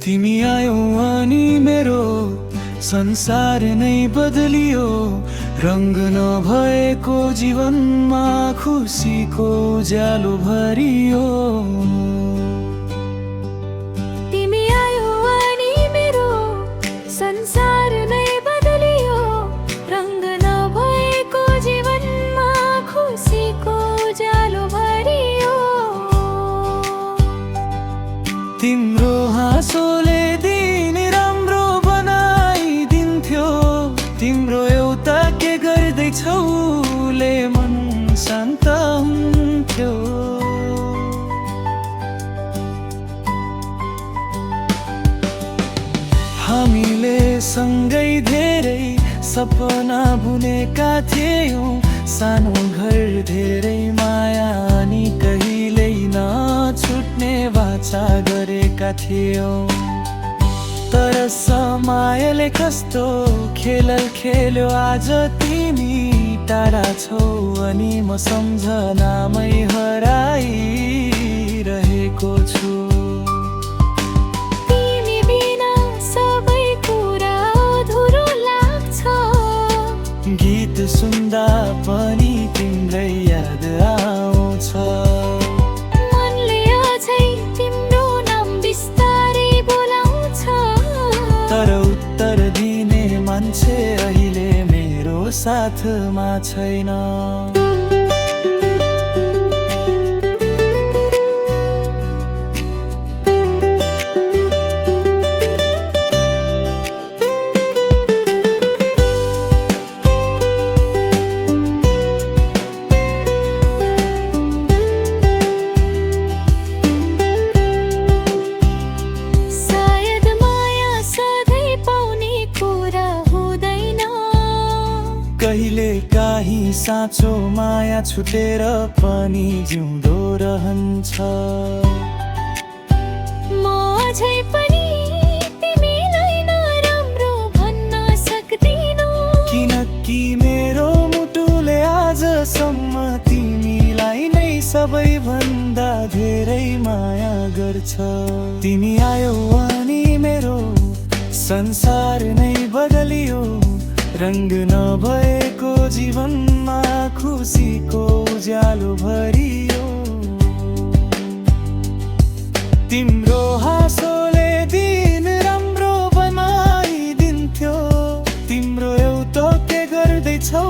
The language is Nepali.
तिमी आयौ अनि मेरो संसार नै बदलियो। रंग नभएको जीवनमा खुसीको उज्यालो भरियो। तिमी आयौ अनि मेरो संसार नै बदलियो। रंग नभएको जीवनमा खुसीको उज्यालो भरियो। तिम्रो हाँसोले दिन राम्रो बनाइदिन्थ्यो। तिम्रो एउटा के गर्दैछौले मन शान्त हुन्थ्यो। हामीले सँगै धेरै सपना बुनेका थियौं। सानो घर धेरै माया अनि कहिल्यै नछुट्ने वाचा गरेका थियौं। तर समयले कस्तो खेल खेल्यो, आज तिमी टाढा छौ अनि म सम्झनामै हराइरहेको छु। तिमी बिना सबै कुरा अधुरो लाग्छ। गीत सुन्दा पनि तिम्रै याद आउँछ। मनले अझै तिम्रो नाम बिस्तारै बोलाउँछ। तर उत्तर दिने मान्छे अहिले मेरो साथमा छैन। सायद माया सधैँ पाउने कुरा हुँदैन। कहिले काहीँ साँचो माया छुटेर पनि जिउँदो रहन्छ। म अझै पनि तिमीलाई नराम्रो भन्न सक्दिन। किनकि मेरो मुटुले आजसम्म तिमीलाई नै सबैभन्दा धेरै माया गर्छ। तिमी आयौ अनि मेरो संसार नै बदलियो। रंग नभएको जीवनमा खुसीको उज्यालो भरियो। तिम्रो हाँसोले दिन राम्रो बनाइदिन्थ्यो। तिम्रो एउटा के गर्दैछौ